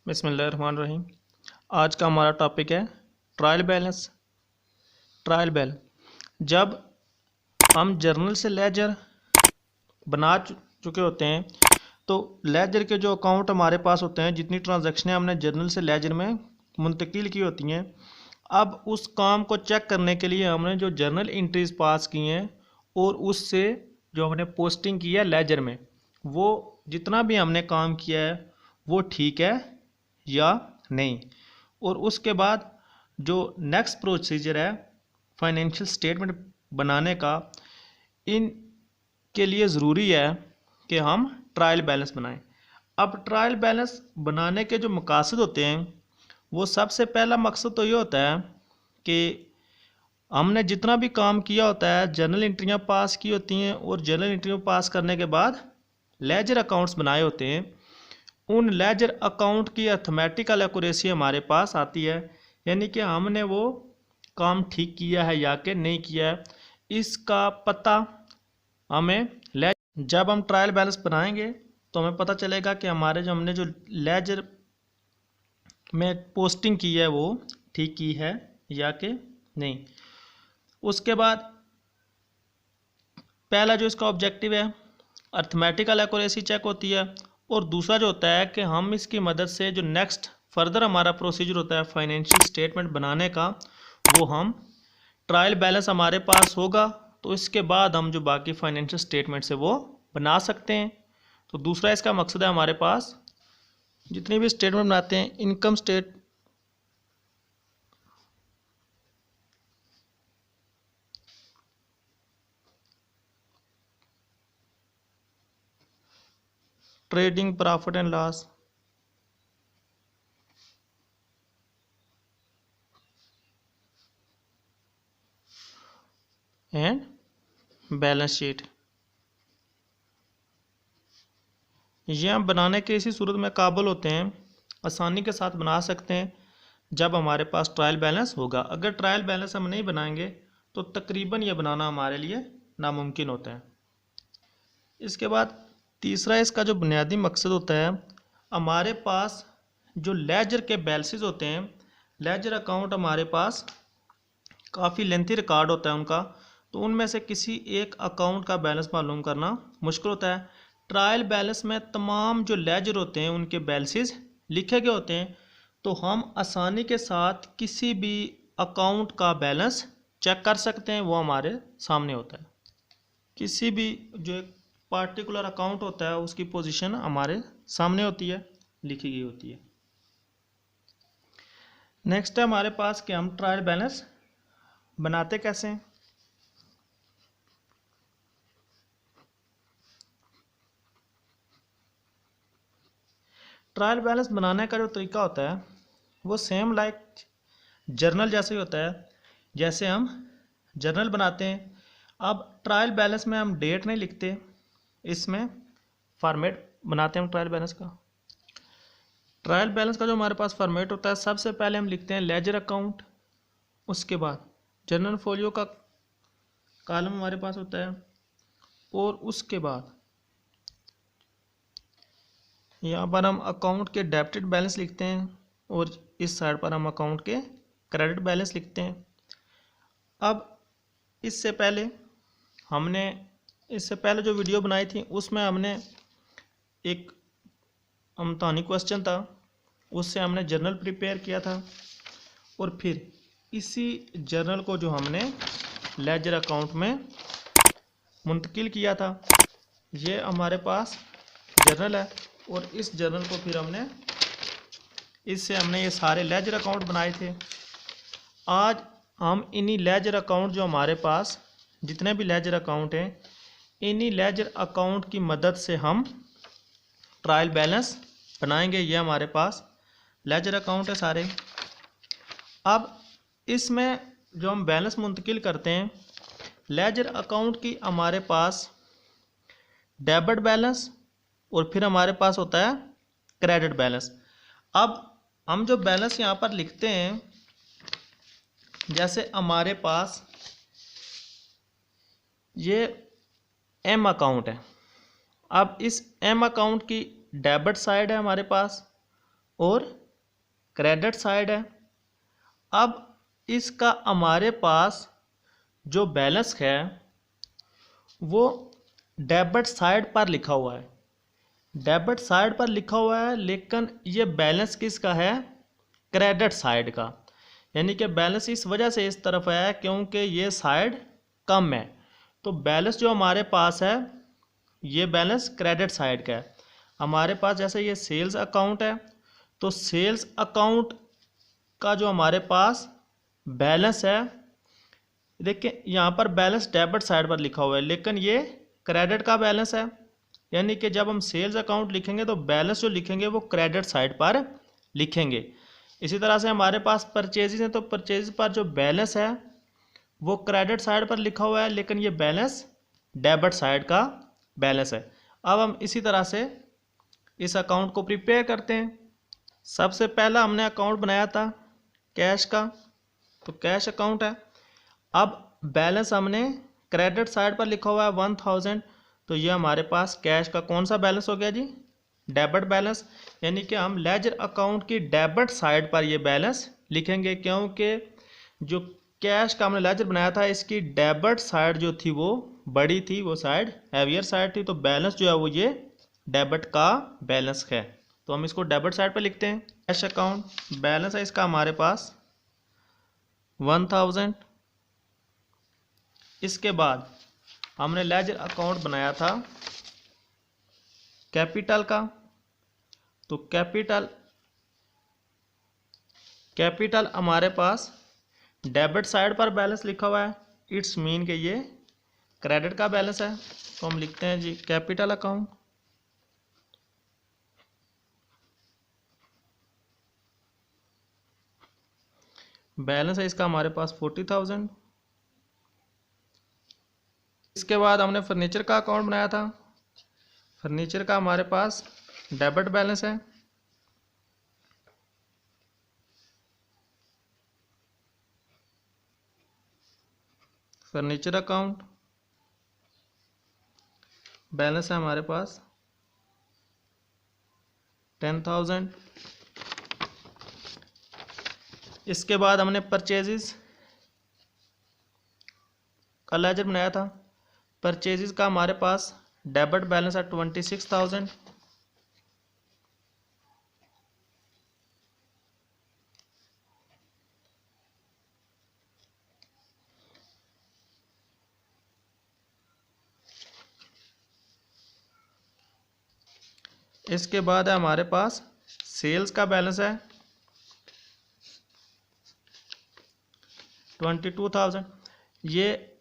बिस्मिल्लाहिर्रहमानिर्रहीम। आज का हमारा टॉपिक है ट्रायल बैलेंस। ट्रायल बैलेंस जब हम जर्नल से लेजर बना चुके होते हैं तो लेजर के जो अकाउंट हमारे पास होते हैं, जितनी ट्रांजैक्शनें हमने जर्नल से लेजर में मुंतकिल की होती हैं, अब उस काम को चेक करने के लिए हमने जो जर्नल एंट्रीज पास की हैं और उससे जो हमने पोस्टिंग की है लेजर में, वो जितना भी हमने काम किया है वो ठीक है या नहीं। और उसके बाद जो नेक्स्ट प्रोसीजर है फाइनेंशियल स्टेटमेंट बनाने का, इन के लिए ज़रूरी है कि हम ट्रायल बैलेंस बनाएं। अब ट्रायल बैलेंस बनाने के जो मकासद होते हैं, वो सबसे पहला मकसद तो ये होता है कि हमने जितना भी काम किया होता है, जर्नल एंट्रियां पास की होती हैं और जर्नल एंट्रियां पास करने के बाद लेजर अकाउंट्स बनाए होते हैं, उन लेजर अकाउंट की अर्थमेटिकल एक्यूरेसी हमारे पास आती है, यानी कि हमने वो काम ठीक किया है या कि नहीं किया है, इसका पता हमें जब हम ट्रायल बैलेंस बनाएंगे तो हमें पता चलेगा कि हमने जो लेजर में पोस्टिंग की है वो ठीक की है या कि नहीं। उसके बाद पहला जो इसका ऑब्जेक्टिव है अर्थमेटिकल एक्यूरेसी चेक होती है, और दूसरा जो होता है कि हम इसकी मदद से जो नेक्स्ट फर्दर हमारा प्रोसीजर होता है फाइनेंशियल स्टेटमेंट बनाने का, वो हम ट्रायल बैलेंस हमारे पास होगा तो इसके बाद हम जो बाकी फाइनेंशियल स्टेटमेंट से वो बना सकते हैं। तो दूसरा इसका मकसद है हमारे पास जितनी भी स्टेटमेंट बनाते हैं, income state trading profit and loss, and balance sheet, ये हम बनाने के इसी सूरत में काबिल होते हैं, आसानी के साथ बना सकते हैं जब हमारे पास ट्रायल बैलेंस होगा। अगर ट्रायल बैलेंस हम नहीं बनाएंगे तो तकरीबन ये बनाना हमारे लिए नामुमकिन होता है। इसके बाद तीसरा इसका जो बुनियादी मकसद होता है, हमारे पास जो लेजर के बैलेंसेस होते हैं, लेजर अकाउंट हमारे पास काफ़ी लेंथी रिकॉर्ड होता है उनका, तो उनमें से किसी एक अकाउंट का बैलेंस मालूम करना मुश्किल होता है। ट्रायल बैलेंस में तमाम जो लेजर होते हैं उनके बैलेंसेस लिखे गए होते हैं, तो हम आसानी के साथ किसी भी अकाउंट का बैलेंस चेक कर सकते हैं, वो हमारे सामने होता है। किसी भी जो एक पार्टिकुलर अकाउंट होता है उसकी पोजीशन हमारे सामने होती है, लिखी गई होती है। नेक्स्ट है हमारे पास कि हम ट्रायल बैलेंस बनाते कैसे हैं। ट्रायल बैलेंस बनाने का जो तरीका होता है वो सेम लाइक जर्नल जैसे ही होता है। जैसे हम जर्नल बनाते हैं, अब ट्रायल बैलेंस में हम डेट नहीं लिखते, इसमें फॉर्मेट बनाते हैं हम ट्रायल बैलेंस का। ट्रायल बैलेंस का जो हमारे पास फॉर्मेट होता है, सबसे पहले हम लिखते हैं लेजर अकाउंट, उसके बाद जर्नल फोलियो का कॉलम हमारे पास होता है, और उसके बाद यहाँ पर हम अकाउंट के डेबिटेड बैलेंस लिखते हैं और इस साइड पर हम अकाउंट के क्रेडिट बैलेंस लिखते हैं। अब इससे पहले जो वीडियो बनाई थी उसमें हमने एक अमतानी क्वेश्चन था, उससे हमने जर्नल प्रिपेयर किया था और फिर इसी जर्नल को जो हमने लेजर अकाउंट में मुंतकिल किया था, ये हमारे पास जर्नल है, और इस जर्नल को फिर इससे हमने ये सारे लेजर अकाउंट बनाए थे। आज हम इन्हीं लेजर अकाउंट जो हमारे पास जितने भी लेजर अकाउंट हैं, इन्हीं लेजर अकाउंट की मदद से हम ट्रायल बैलेंस बनाएंगे। ये हमारे पास लेजर अकाउंट है सारे। अब इसमें जो हम बैलेंस मुंतकिल करते हैं, लेजर अकाउंट की हमारे पास डेबिट बैलेंस और फिर हमारे पास होता है क्रेडिट बैलेंस। अब हम जो बैलेंस यहाँ पर लिखते हैं, जैसे हमारे पास ये एम अकाउंट है, अब इस एम अकाउंट की डेबिट साइड है हमारे पास और क्रेडिट साइड है। अब इसका हमारे पास जो बैलेंस है वो डेबिट साइड पर लिखा हुआ है, डेबिट साइड पर लिखा हुआ है, लेकिन ये बैलेंस किसका है? क्रेडिट साइड का। यानी कि बैलेंस इस वजह से इस तरफ है क्योंकि ये साइड कम है। तो बैलेंस जो हमारे पास है ये बैलेंस क्रेडिट साइड का है। हमारे पास जैसे ये सेल्स अकाउंट है, तो सेल्स अकाउंट का जो हमारे पास बैलेंस है, देखिए यहाँ पर बैलेंस डेबिट साइड पर लिखा हुआ है लेकिन ये क्रेडिट का बैलेंस है। यानी कि जब हम सेल्स अकाउंट लिखेंगे तो बैलेंस जो लिखेंगे वो क्रेडिट साइड पर लिखेंगे। इसी तरह से हमारे पास परचेजेस हैं, तो परचेज पर जो बैलेंस है वो क्रेडिट साइड पर लिखा हुआ है लेकिन ये बैलेंस डेबिट साइड का बैलेंस है। अब हम इसी तरह से इस अकाउंट को प्रिपेयर करते हैं। सबसे पहला हमने अकाउंट बनाया था कैश का, तो कैश अकाउंट है। अब बैलेंस हमने क्रेडिट साइड पर लिखा हुआ है 1000, तो ये हमारे पास कैश का कौन सा बैलेंस हो गया जी? Debit balance. यानी कि हम लेजर अकाउंट की डेबिट साइड पर ये बैलेंस लिखेंगे क्योंकि जो कैश का हमने लेजर बनाया था इसकी डेबिट साइड जो थी वो बड़ी थी, वो साइड हैवियर साइड थी, तो बैलेंस जो है वो ये डेबिट का बैलेंस है, तो हम इसको डेबिट साइड पर लिखते हैं। कैश अकाउंट बैलेंस है इसका हमारे पास 1000। इसके बाद हमने लेजर अकाउंट बनाया था कैपिटल का, तो कैपिटल हमारे पास डेबिट साइड पर बैलेंस लिखा हुआ है, इट्स मीन कि ये क्रेडिट का बैलेंस है, तो हम लिखते हैं जी कैपिटल अकाउंट। बैलेंस है इसका हमारे पास 40,000। इसके बाद हमने फर्नीचर का अकाउंट बनाया था, फर्नीचर का हमारे पास डेबिट बैलेंस है, फर्नीचर अकाउंट बैलेंस है हमारे पास 10,000। इसके बाद हमने परचेजेस का लेजर बनाया था, परचेजेस का हमारे पास डेबिट बैलेंस है 26,000। इसके बाद है हमारे पास सेल्स का बैलेंस है 22,000। ये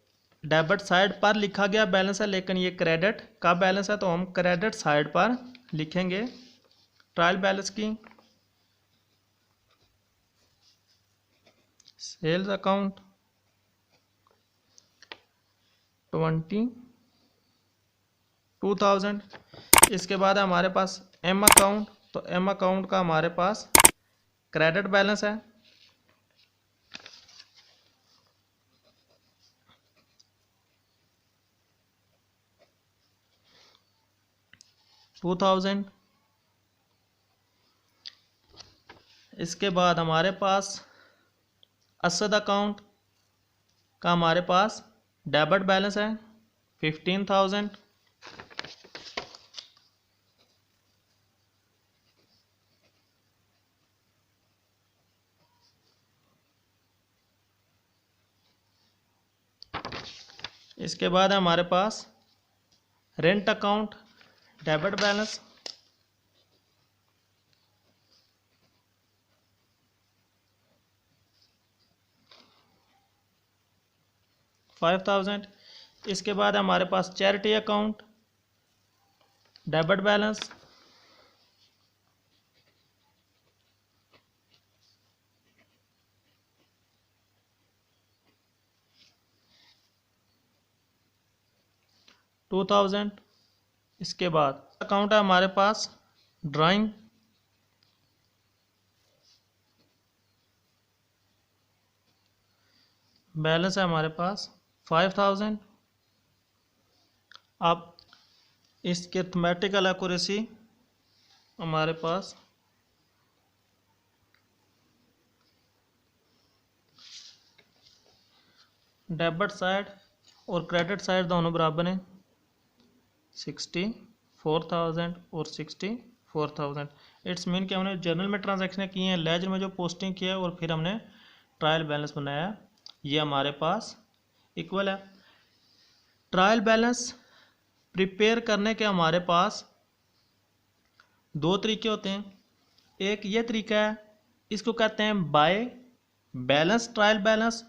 डेबिट साइड पर लिखा गया बैलेंस है लेकिन ये क्रेडिट का बैलेंस है, तो हम क्रेडिट साइड पर लिखेंगे ट्रायल बैलेंस की। Sales account 22,000। इसके बाद हमारे पास एम अकाउंट, तो एम अकाउंट का हमारे पास क्रेडिट बैलेंस है 2,000। इसके बाद हमारे पास असद अकाउंट का हमारे पास डेबिट बैलेंस है 15,000। इसके बाद हमारे पास रेंट अकाउंट डेबिट बैलेंस 5,000। इसके बाद हमारे पास चैरिटी अकाउंट डेबिट बैलेंस 2,000। इसके बाद अकाउंट है हमारे पास ड्राइंग बैलेंस है हमारे पास 5,000। अब इसके अर्थमेटिकल एक्यूरेसी हमारे पास डेबिट साइड और क्रेडिट साइड दोनों बराबर हैं, 64,000 और 64,000। इट्स मीन कि हमने जर्नल में ट्रांजैक्शन की हैं, लेजर में जो पोस्टिंग किया है और फिर हमने ट्रायल बैलेंस बनाया, ये हमारे पास इक्वल है। ट्रायल बैलेंस प्रिपेयर करने के हमारे पास दो तरीके होते हैं। एक ये तरीका है, इसको कहते हैं बाय बैलेंस ट्रायल बैलेंस,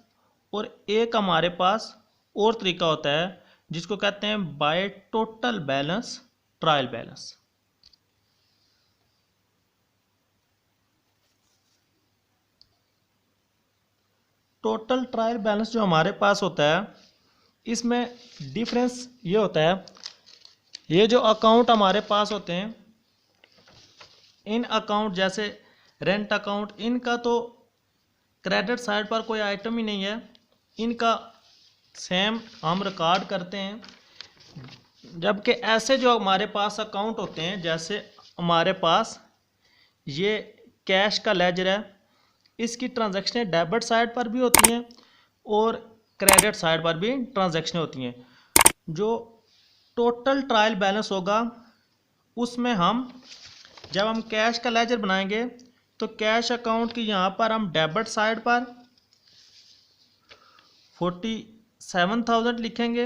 और एक हमारे पास और तरीका होता है जिसको कहते हैं by total balance trial balance. Total trial balance जो हमारे पास होता है, इसमें डिफरेंस ये होता है, ये जो अकाउंट हमारे पास होते हैं, इन अकाउंट जैसे रेंट अकाउंट, इनका तो क्रेडिट साइड पर कोई आइटम ही नहीं है, इनका सेम हम रिकॉर्ड करते हैं। जबकि ऐसे जो हमारे पास अकाउंट होते हैं, जैसे हमारे पास ये कैश का लेजर है, इसकी ट्रांजैक्शनें डेबिट साइड पर भी होती हैं और क्रेडिट साइड पर भी ट्रांजैक्शनें होती हैं। जो टोटल ट्रायल बैलेंस होगा उसमें जब हम कैश का लेजर बनाएंगे तो कैश अकाउंट की यहाँ पर हम डेबिट साइड पर 47,000 लिखेंगे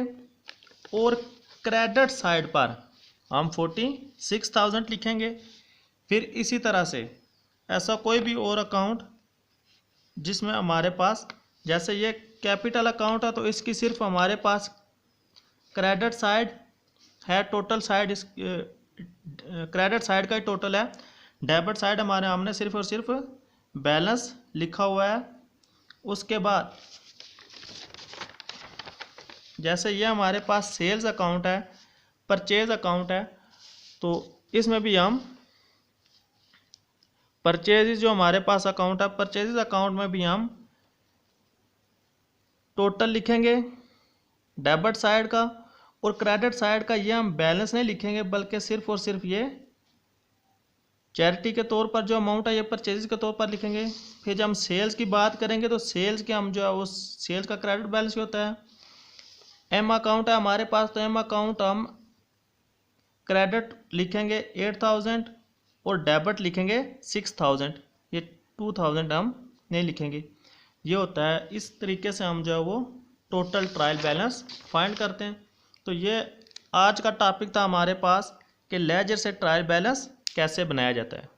और क्रेडिट साइड पर हम 46,000 लिखेंगे। फिर इसी तरह से ऐसा कोई भी और अकाउंट जिसमें हमारे पास, जैसे ये कैपिटल अकाउंट है तो इसकी सिर्फ हमारे पास क्रेडिट साइड है, टोटल साइड इस क्रेडिट साइड का ही टोटल है, डेबिट साइड हमारे हमने सिर्फ और सिर्फ बैलेंस लिखा हुआ है। उसके बाद जैसे ये हमारे पास सेल्स अकाउंट है, परचेज अकाउंट है, तो इसमें भी हम परचेज जो हमारे पास अकाउंट है, परचेज अकाउंट में भी हम टोटल लिखेंगे डेबिट साइड का, और क्रेडिट साइड का ये हम बैलेंस नहीं लिखेंगे बल्कि सिर्फ और सिर्फ ये चैरिटी के तौर पर जो अमाउंट है ये परचेज के तौर पर लिखेंगे। फिर जब हम सेल्स की बात करेंगे तो सेल्स के हम जो है उस सेल्स का क्रेडिट बैलेंस होता है। एम अकाउंट है हमारे पास, तो एम अकाउंट हम क्रेडिट लिखेंगे 8,000 और डेबिट लिखेंगे 6,000, ये 2,000 हम नहीं लिखेंगे। ये होता है, इस तरीके से हम जो है वो टोटल ट्रायल बैलेंस फाइंड करते हैं। तो ये आज का टॉपिक था हमारे पास कि लेजर से ट्रायल बैलेंस कैसे बनाया जाता है।